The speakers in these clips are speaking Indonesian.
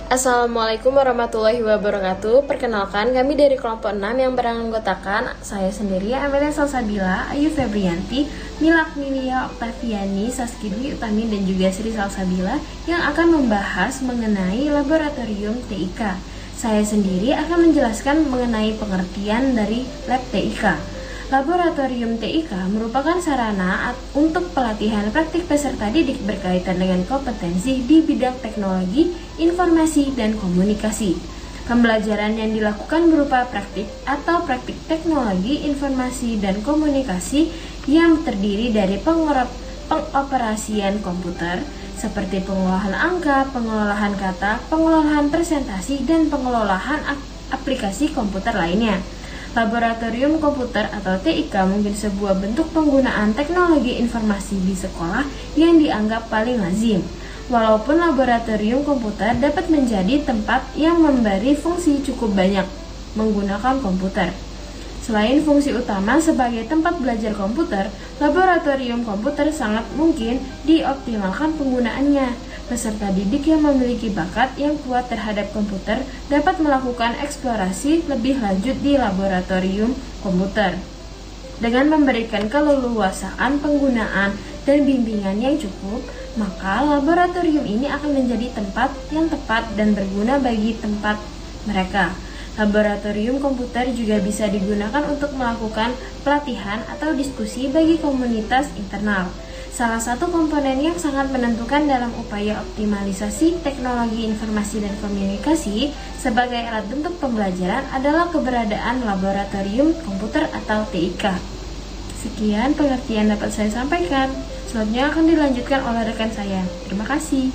Assalamualaikum warahmatullahi wabarakatuh. Perkenalkan, kami dari kelompok 6 yang beranggotakan saya sendiri, Amelia Salsabila, Ayu Febrianti, Mila Amelia Octaviani, Saski Dwi Utami, dan juga Sri Salsabila yang akan membahas mengenai laboratorium TIK. Saya sendiri akan menjelaskan mengenai pengertian dari lab TIK. Laboratorium TIK merupakan sarana untuk pelatihan praktik peserta didik berkaitan dengan kompetensi di bidang teknologi, informasi, dan komunikasi. Pembelajaran yang dilakukan berupa praktik atau praktik teknologi, informasi, dan komunikasi yang terdiri dari pengoperasian komputer, seperti pengolahan angka, pengolahan kata, pengolahan presentasi, dan pengolahan aplikasi komputer lainnya. Laboratorium komputer atau TIK mungkin sebuah bentuk penggunaan teknologi informasi di sekolah yang dianggap paling lazim. Walaupun laboratorium komputer dapat menjadi tempat yang memberi fungsi cukup banyak menggunakan komputer. Selain fungsi utama sebagai tempat belajar komputer, laboratorium komputer sangat mungkin dioptimalkan penggunaannya. Peserta didik yang memiliki bakat yang kuat terhadap komputer dapat melakukan eksplorasi lebih lanjut di laboratorium komputer. Dengan memberikan keleluasaan penggunaan dan bimbingan yang cukup, maka laboratorium ini akan menjadi tempat yang tepat dan berguna bagi tempat mereka. Laboratorium komputer juga bisa digunakan untuk melakukan pelatihan atau diskusi bagi komunitas internal. Salah satu komponen yang sangat menentukan dalam upaya optimalisasi teknologi informasi dan komunikasi sebagai alat bentuk pembelajaran adalah keberadaan laboratorium komputer atau TIK. Sekian pengertian dapat saya sampaikan. Selanjutnya akan dilanjutkan oleh rekan saya. Terima kasih.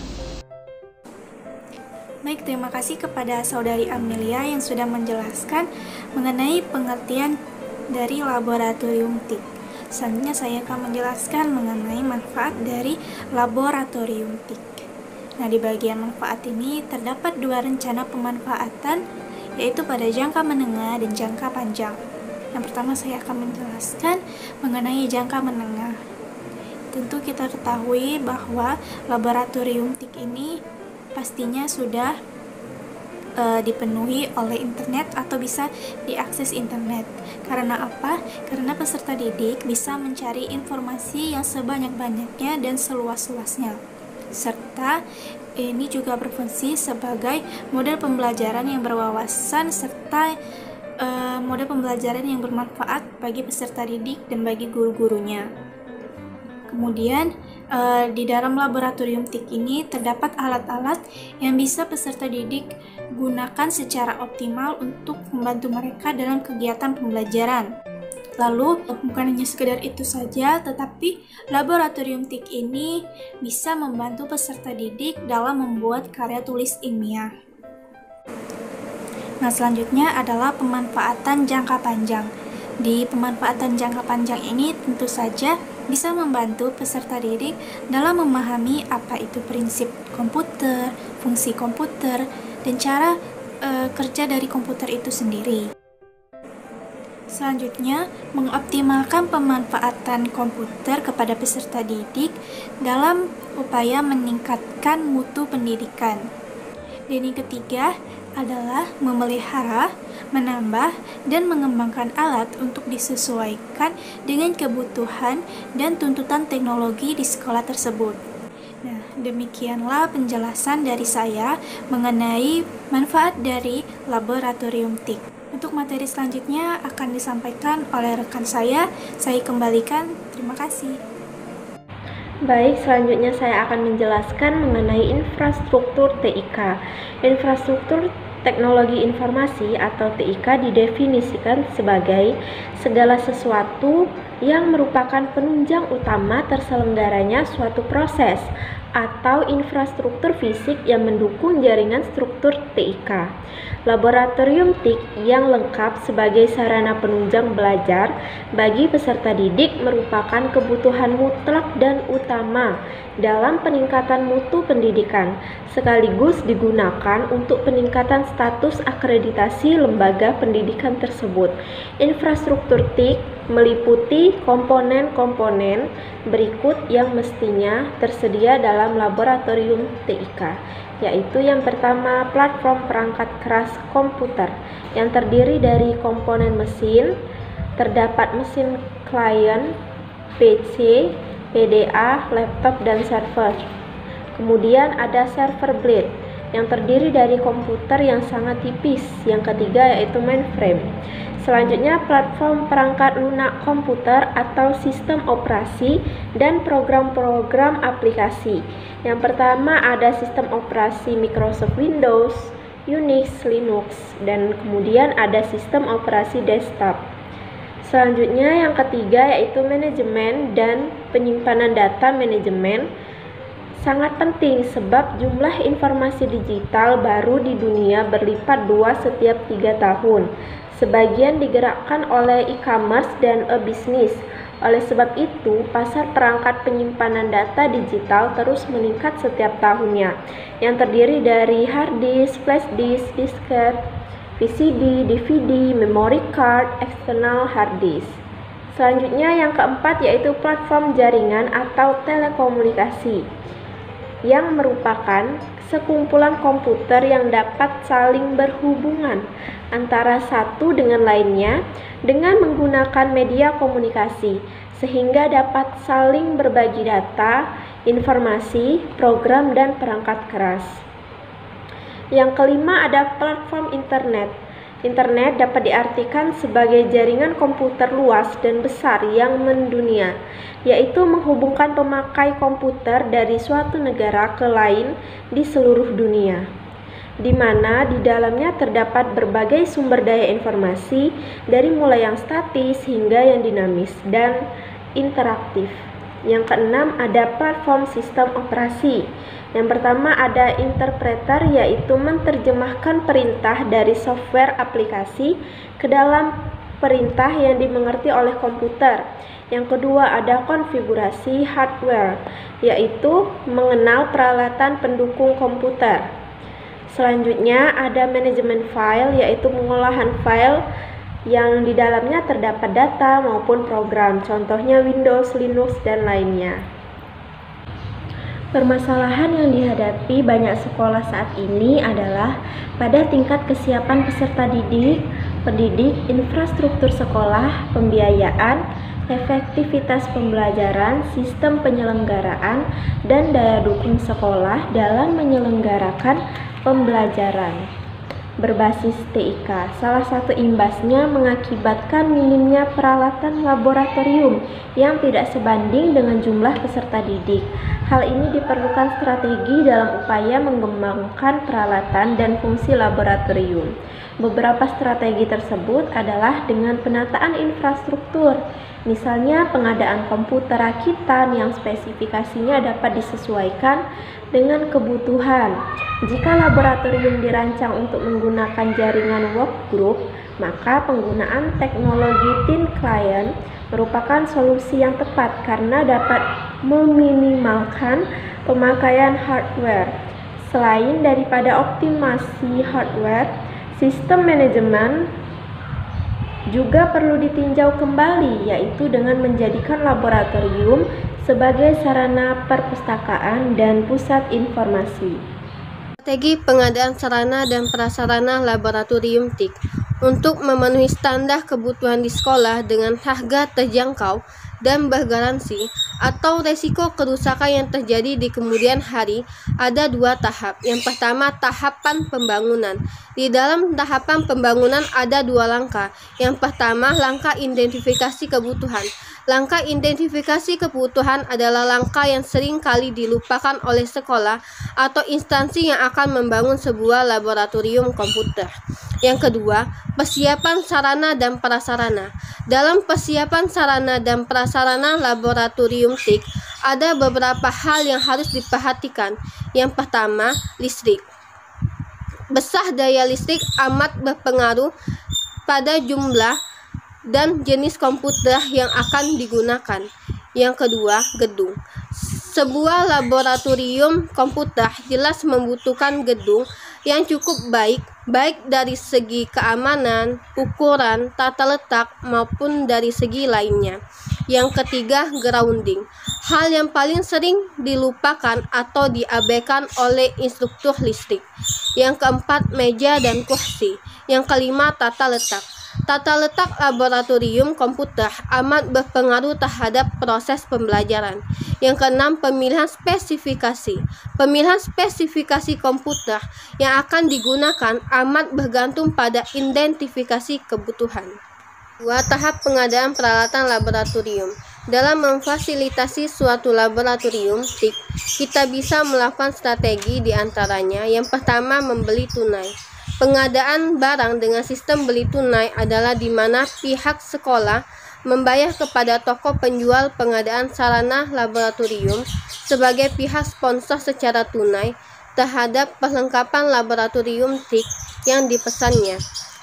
Baik, terima kasih kepada Saudari Amelia yang sudah menjelaskan mengenai pengertian dari laboratorium TIK. Selanjutnya saya akan menjelaskan mengenai manfaat dari laboratorium TIK. Nah, di bagian manfaat ini terdapat dua rencana pemanfaatan, yaitu pada jangka menengah dan jangka panjang. Yang pertama saya akan menjelaskan mengenai jangka menengah. Tentu kita ketahui bahwa laboratorium TIK ini pastinya sudah dipenuhi oleh internet atau bisa diakses internet. Karena apa? Karena peserta didik bisa mencari informasi yang sebanyak-banyaknya dan seluas-luasnya. Serta ini juga berfungsi sebagai model pembelajaran yang berwawasan serta model pembelajaran yang bermanfaat bagi peserta didik dan bagi guru-gurunya. Kemudian di dalam laboratorium TIK ini terdapat alat-alat yang bisa peserta didik gunakan secara optimal untuk membantu mereka dalam kegiatan pembelajaran. Lalu, bukan hanya sekedar itu saja, tetapi laboratorium TIK ini bisa membantu peserta didik dalam membuat karya tulis ilmiah. Nah, selanjutnya adalah pemanfaatan jangka panjang. Di pemanfaatan jangka panjang ini tentu saja bisa membantu peserta didik dalam memahami apa itu prinsip komputer, fungsi komputer, dan cara kerja dari komputer itu sendiri. Selanjutnya, mengoptimalkan pemanfaatan komputer kepada peserta didik dalam upaya meningkatkan mutu pendidikan. Dan yang ketiga adalah memelihara, menambah, dan mengembangkan alat untuk disesuaikan dengan kebutuhan dan tuntutan teknologi di sekolah tersebut. Nah, demikianlah penjelasan dari saya mengenai manfaat dari laboratorium TIK. Untuk materi selanjutnya akan disampaikan oleh rekan saya kembalikan. Terima kasih. Baik, selanjutnya saya akan menjelaskan mengenai infrastruktur TIK. Infrastruktur teknologi informasi atau TIK didefinisikan sebagai segala sesuatu yang merupakan penunjang utama terselenggaranya suatu proses atau infrastruktur fisik yang mendukung jaringan struktur TIK. Laboratorium TIK yang lengkap sebagai sarana penunjang belajar bagi peserta didik merupakan kebutuhan mutlak dan utama dalam peningkatan mutu pendidikan, sekaligus digunakan untuk peningkatan status akreditasi lembaga pendidikan tersebut. Infrastruktur TIK meliputi komponen-komponen berikut yang mestinya tersedia dalam laboratorium TIK, yaitu yang pertama platform perangkat keras komputer yang terdiri dari komponen mesin. Terdapat mesin klien, PC, PDA, laptop, dan server. Kemudian ada server blade yang terdiri dari komputer yang sangat tipis. Yang ketiga yaitu mainframe. Selanjutnya platform perangkat lunak komputer atau sistem operasi dan program-program aplikasi. Yang pertama ada sistem operasi Microsoft Windows, Unix, Linux, dan kemudian ada sistem operasi desktop. Selanjutnya yang ketiga yaitu manajemen dan penyimpanan data manajemen. Sangat penting sebab jumlah informasi digital baru di dunia berlipat 2 setiap 3 tahun. Sebagian digerakkan oleh e-commerce dan e-business. Oleh sebab itu, pasar perangkat penyimpanan data digital terus meningkat setiap tahunnya, yang terdiri dari hard disk, flash disk, disket, VCD, DVD, memory card, external hard disk. Selanjutnya yang keempat yaitu platform jaringan atau telekomunikasi, yang merupakan sekumpulan komputer yang dapat saling berhubungan antara satu dengan lainnya dengan menggunakan media komunikasi, sehingga dapat saling berbagi data, informasi, program, dan perangkat keras. Yang kelima ada platform internet. Internet dapat diartikan sebagai jaringan komputer luas dan besar yang mendunia, yaitu menghubungkan pemakai komputer dari suatu negara ke lain di seluruh dunia, di mana di dalamnya terdapat berbagai sumber daya informasi dari mulai yang statis hingga yang dinamis dan interaktif. Yang keenam ada platform sistem operasi. Yang pertama ada interpreter, yaitu menerjemahkan perintah dari software aplikasi ke dalam perintah yang dimengerti oleh komputer. Yang kedua ada konfigurasi hardware, yaitu mengenal peralatan pendukung komputer. Selanjutnya ada manajemen file, yaitu pengolahan file yang di dalamnya terdapat data maupun program, contohnya Windows, Linux, dan lainnya. Permasalahan yang dihadapi banyak sekolah saat ini adalah pada tingkat kesiapan peserta didik, pendidik, infrastruktur sekolah, pembiayaan, efektivitas pembelajaran, sistem penyelenggaraan, dan daya dukung sekolah dalam menyelenggarakan pembelajaran berbasis TIK. Salah satu imbasnya mengakibatkan minimnya peralatan laboratorium yang tidak sebanding dengan jumlah peserta didik. Hal ini diperlukan strategi dalam upaya mengembangkan peralatan dan fungsi laboratorium. Beberapa strategi tersebut adalah dengan penataan infrastruktur, misalnya pengadaan komputer rakitan yang spesifikasinya dapat disesuaikan dengan kebutuhan. Jika laboratorium dirancang untuk menggunakan jaringan workgroup, maka penggunaan teknologi thin client merupakan solusi yang tepat karena dapat meminimalkan pemakaian hardware. Selain daripada optimasi hardware, sistem manajemen juga perlu ditinjau kembali, yaitu dengan menjadikan laboratorium sebagai sarana perpustakaan dan pusat informasi. Strategi pengadaan sarana dan prasarana laboratorium TIK untuk memenuhi standar kebutuhan di sekolah dengan harga terjangkau dan bergaransi atau resiko kerusakan yang terjadi di kemudian hari ada 2 tahap. Yang pertama, tahapan pembangunan. Di dalam tahapan pembangunan ada 2 langkah. Yang pertama, langkah identifikasi kebutuhan. Langkah identifikasi kebutuhan adalah langkah yang sering kali dilupakan oleh sekolah atau instansi yang akan membangun sebuah laboratorium komputer. Yang kedua, persiapan sarana dan prasarana. Dalam persiapan sarana dan prasarana laboratorium TIK, ada beberapa hal yang harus diperhatikan. Yang pertama, listrik. Besar daya listrik amat berpengaruh pada jumlah dan jenis komputer yang akan digunakan. Yang kedua, gedung. Sebuah laboratorium komputer jelas membutuhkan gedung yang cukup baik dari segi keamanan, ukuran, tata letak, maupun dari segi lainnya. Yang ketiga, grounding. Hal yang paling sering dilupakan atau diabaikan oleh instruktur listrik. Yang keempat, meja dan kursi. Yang kelima, tata letak. Tata letak laboratorium komputer amat berpengaruh terhadap proses pembelajaran. Yang keenam, pemilihan spesifikasi. Pemilihan spesifikasi komputer yang akan digunakan amat bergantung pada identifikasi kebutuhan. 2. Tahap pengadaan peralatan laboratorium. Dalam memfasilitasi suatu laboratorium TIK, kita bisa melakukan strategi di antaranya. Yang pertama, membeli tunai. Pengadaan barang dengan sistem beli tunai adalah di mana pihak sekolah membayar kepada toko penjual pengadaan sarana laboratorium sebagai pihak sponsor secara tunai terhadap perlengkapan laboratorium TIK yang dipesannya.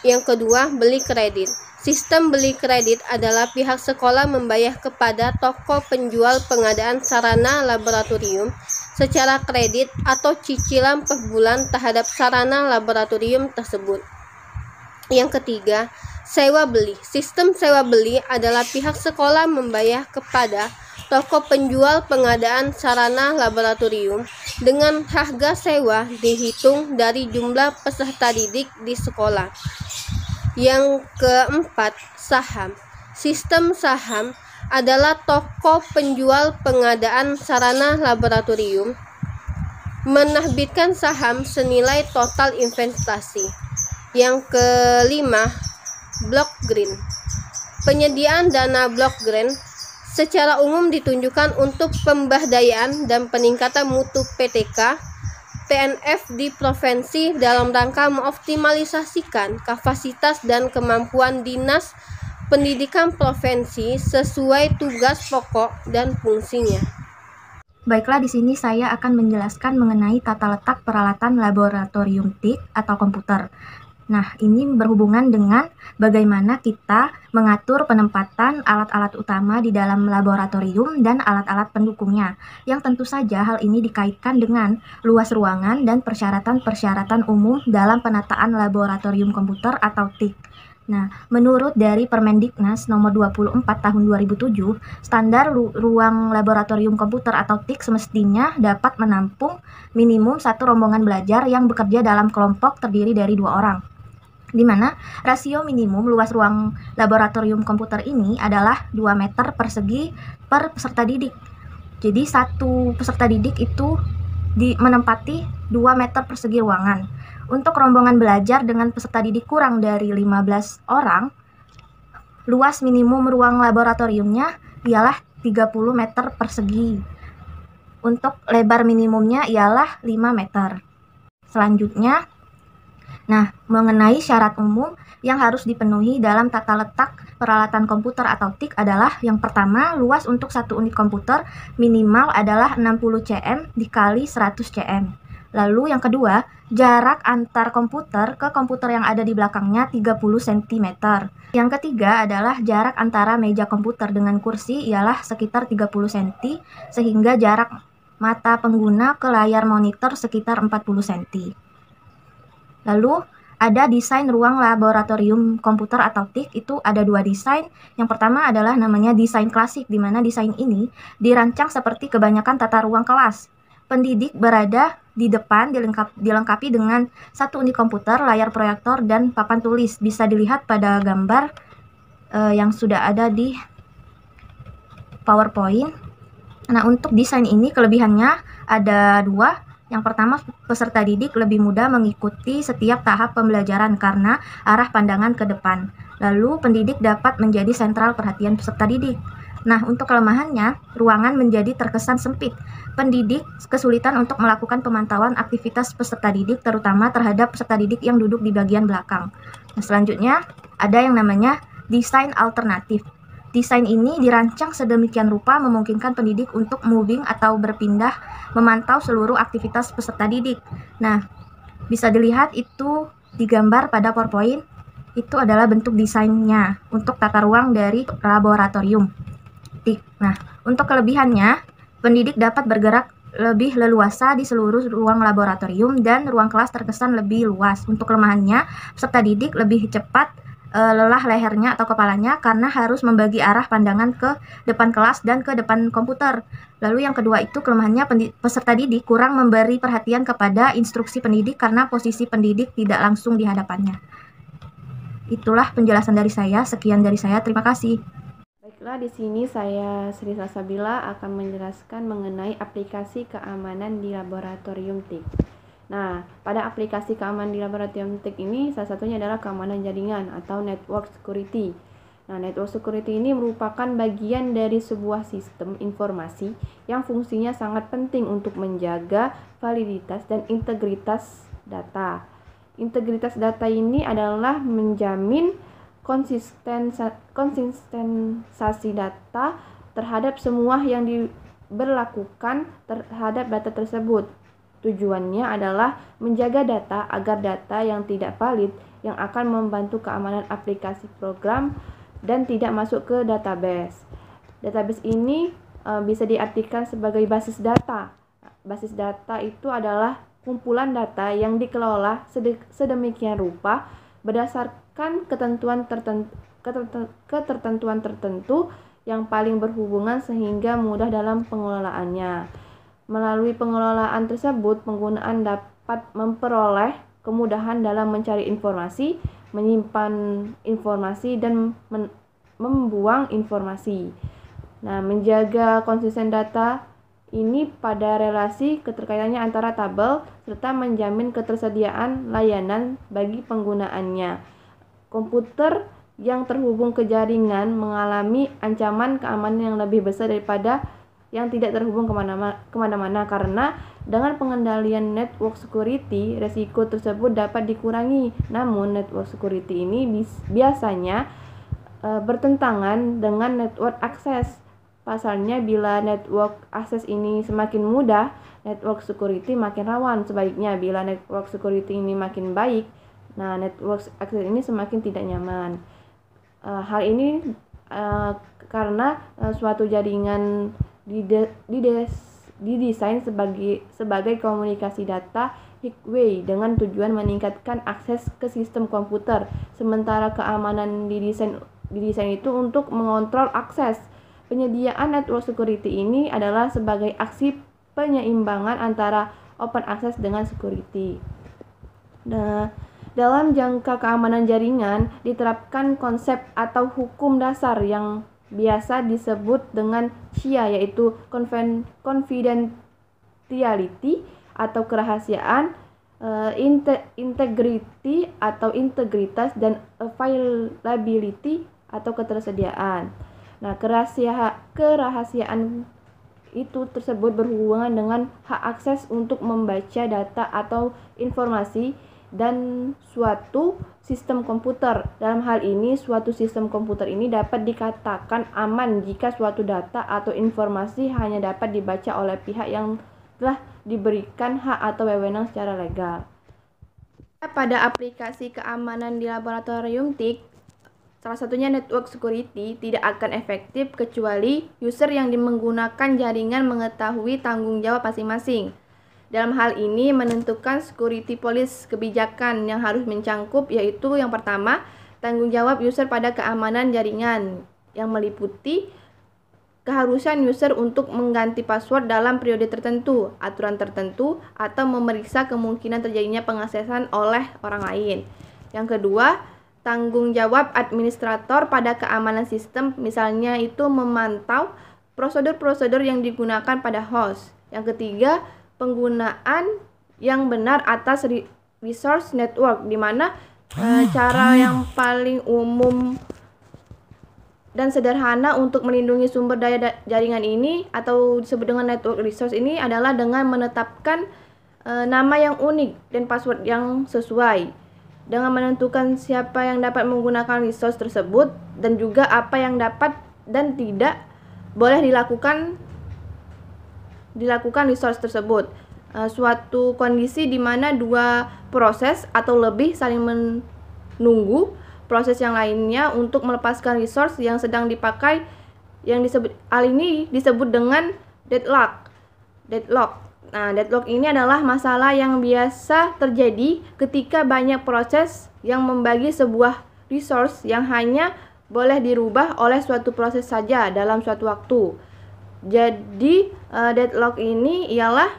Yang kedua, beli kredit. Sistem beli kredit adalah pihak sekolah membayar kepada toko penjual pengadaan sarana laboratorium secara kredit atau cicilan per bulan terhadap sarana laboratorium tersebut. Yang ketiga, sewa beli. Sistem sewa beli adalah pihak sekolah membayar kepada toko penjual pengadaan sarana laboratorium dengan harga sewa dihitung dari jumlah peserta didik di sekolah. Yang keempat, saham. Sistem saham adalah toko penjual pengadaan sarana laboratorium menerbitkan saham senilai total investasi. Yang kelima, block grant. Penyediaan dana block grant secara umum ditunjukkan untuk pemberdayaan dan peningkatan mutu PTK PNF di provinsi dalam rangka mengoptimalisasikan kapasitas dan kemampuan dinas pendidikan provinsi sesuai tugas pokok dan fungsinya. Baiklah, di sini saya akan menjelaskan mengenai tata letak peralatan laboratorium TIK atau komputer. Nah, ini berhubungan dengan bagaimana kita mengatur penempatan alat-alat utama di dalam laboratorium dan alat-alat pendukungnya, yang tentu saja hal ini dikaitkan dengan luas ruangan dan persyaratan-persyaratan umum dalam penataan laboratorium komputer atau TIK. Nah, menurut dari Permendiknas nomor 24 tahun 2007, standar ruang laboratorium komputer atau TIK semestinya dapat menampung minimum satu rombongan belajar yang bekerja dalam kelompok terdiri dari 2 orang. Di mana rasio minimum luas ruang laboratorium komputer ini adalah 2 meter persegi per peserta didik. Jadi satu peserta didik itu menempati 2 meter persegi ruangan. Untuk rombongan belajar dengan peserta didik kurang dari 15 orang, luas minimum ruang laboratoriumnya ialah 30 meter persegi. Untuk lebar minimumnya ialah 5 meter. Selanjutnya, mengenai syarat umum yang harus dipenuhi dalam tata letak peralatan komputer atau TIK adalah yang pertama, luas untuk satu unit komputer minimal adalah 60 cm dikali 100 cm. Lalu yang kedua, jarak antar komputer ke komputer yang ada di belakangnya 30 cm. Yang ketiga adalah jarak antara meja komputer dengan kursi ialah sekitar 30 cm, sehingga jarak mata pengguna ke layar monitor sekitar 40 cm. Lalu ada desain ruang laboratorium komputer atau TIK, itu ada 2 desain. Yang pertama adalah namanya desain klasik, di mana desain ini dirancang seperti kebanyakan tata ruang kelas. Pendidik berada di depan dilengkapi dengan satu unit komputer, layar proyektor, dan papan tulis. Bisa dilihat pada gambar yang sudah ada di PowerPoint. Nah, untuk desain ini kelebihannya ada 2. Yang pertama, peserta didik lebih mudah mengikuti setiap tahap pembelajaran karena arah pandangan ke depan. Lalu, pendidik dapat menjadi sentral perhatian peserta didik. Nah, untuk kelemahannya, ruangan menjadi terkesan sempit. Pendidik kesulitan untuk melakukan pemantauan aktivitas peserta didik, terutama terhadap peserta didik yang duduk di bagian belakang. Nah, selanjutnya, ada yang namanya desain alternatif. Desain ini dirancang sedemikian rupa memungkinkan pendidik untuk moving atau berpindah memantau seluruh aktivitas peserta didik. Nah, bisa dilihat itu digambar pada PowerPoint. Itu adalah bentuk desainnya untuk tata ruang dari laboratorium TIK. Nah, untuk kelebihannya, pendidik dapat bergerak lebih leluasa di seluruh ruang laboratorium dan ruang kelas terkesan lebih luas. Untuk kelemahannya, peserta didik lebih cepat lelah lehernya atau kepalanya karena harus membagi arah pandangan ke depan kelas dan ke depan komputer. Lalu yang kedua itu kelemahannya peserta didik kurang memberi perhatian kepada instruksi pendidik karena posisi pendidik tidak langsung di hadapannya. Itulah penjelasan dari saya. Sekian dari saya. Terima kasih. Baiklah, di sini saya Sri Salsabila akan menjelaskan mengenai aplikasi keamanan di laboratorium TIK. Nah, pada aplikasi keamanan di laboratorium TIK ini salah satunya adalah keamanan jaringan atau network security. Nah, network security ini merupakan bagian dari sebuah sistem informasi yang fungsinya sangat penting untuk menjaga validitas dan integritas data. Integritas data ini adalah menjamin konsistensi data terhadap semua yang diberlakukan terhadap data tersebut. Tujuannya adalah menjaga data agar data yang tidak valid yang akan membantu keamanan aplikasi program dan tidak masuk ke database. Database ini bisa diartikan sebagai basis data. Basis data itu adalah kumpulan data yang dikelola sedemikian rupa berdasarkan ketentuan tertentu yang paling berhubungan sehingga mudah dalam pengelolaannya. Melalui pengelolaan tersebut, penggunaan dapat memperoleh kemudahan dalam mencari informasi, menyimpan informasi, dan membuang informasi. Nah, menjaga konsisten data ini pada relasi keterkaitannya antara tabel serta menjamin ketersediaan layanan bagi penggunaannya. Komputer yang terhubung ke jaringan mengalami ancaman keamanan yang lebih besar daripada yang tidak terhubung kemana-mana karena dengan pengendalian network security, resiko tersebut dapat dikurangi. Namun, network security ini biasanya bertentangan dengan network access. Pasalnya, bila network access ini semakin mudah, network security makin rawan. Sebaliknya, bila network security ini makin baik, nah network access ini semakin tidak nyaman. Hal ini karena suatu jaringan didesain sebagai komunikasi data highway dengan tujuan meningkatkan akses ke sistem komputer. Sementara keamanan didesain itu untuk mengontrol akses. Penyediaan network security ini adalah sebagai aksi penyeimbangan antara open access dengan security. Nah, dalam jangka keamanan jaringan diterapkan konsep atau hukum dasar yang biasa disebut dengan CIA, yaitu confidentiality atau kerahasiaan, integrity atau integritas, dan availability atau ketersediaan. Nah, kerahasiaan itu tersebut berhubungan dengan hak akses untuk membaca data atau informasi dan suatu sistem komputer. Dalam hal ini, suatu sistem komputer ini dapat dikatakan aman jika suatu data atau informasi hanya dapat dibaca oleh pihak yang telah diberikan hak atau wewenang secara legal. Pada aplikasi keamanan di laboratorium TIK, salah satunya network security, tidak akan efektif kecuali user yang menggunakan jaringan mengetahui tanggung jawab masing-masing. Dalam hal ini menentukan security policy kebijakan yang harus mencangkup, yaitu yang pertama, tanggung jawab user pada keamanan jaringan yang meliputi keharusan user untuk mengganti password dalam periode tertentu, aturan tertentu, atau memeriksa kemungkinan terjadinya pengaksesan oleh orang lain. Yang kedua, tanggung jawab administrator pada keamanan sistem, misalnya itu memantau prosedur-prosedur yang digunakan pada host. Yang ketiga, penggunaan yang benar atas resource network, di mana cara yang paling umum dan sederhana untuk melindungi sumber daya jaringan ini atau disebut dengan network resource ini adalah dengan menetapkan nama yang unik dan password yang sesuai, dengan menentukan siapa yang dapat menggunakan resource tersebut dan juga apa yang dapat dan tidak boleh dilakukan resource tersebut. Suatu kondisi di mana dua proses atau lebih saling menunggu proses yang lainnya untuk melepaskan resource yang sedang dipakai, hal ini disebut dengan deadlock. deadlock. Nah, deadlock ini adalah masalah yang biasa terjadi ketika banyak proses yang membagi sebuah resource yang hanya boleh dirubah oleh suatu proses saja dalam suatu waktu. Jadi, deadlock ini ialah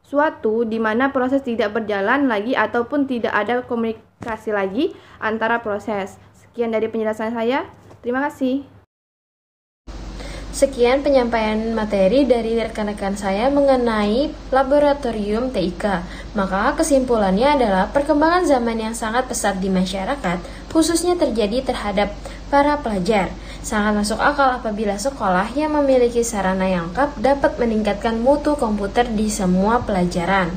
suatu di mana proses tidak berjalan lagi ataupun tidak ada komunikasi lagi antara proses. Sekian dari penjelasan saya. Terima kasih. Sekian penyampaian materi dari rekan-rekan saya mengenai laboratorium TIK. Maka kesimpulannya adalah perkembangan zaman yang sangat pesat di masyarakat, khususnya terjadi terhadap para pelajar. Sangat masuk akal apabila sekolah yang memiliki sarana yang lengkap dapat meningkatkan mutu komputer di semua pelajaran.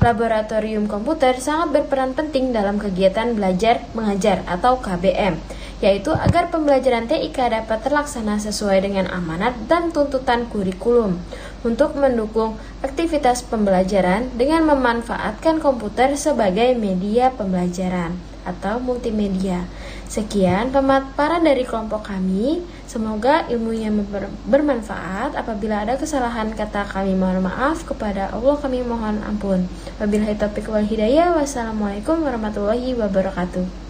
Laboratorium komputer sangat berperan penting dalam kegiatan belajar mengajar atau KBM, yaitu agar pembelajaran TIK dapat terlaksana sesuai dengan amanat dan tuntutan kurikulum untuk mendukung aktivitas pembelajaran dengan memanfaatkan komputer sebagai media pembelajaran atau multimedia. Sekian pemaparan dari kelompok kami. Semoga ilmunya bermanfaat. Apabila ada kesalahan kata kami mohon maaf, kepada Allah kami mohon ampun. Wabillahi taufiq wal hidayah. Wassalamualaikum warahmatullahi wabarakatuh.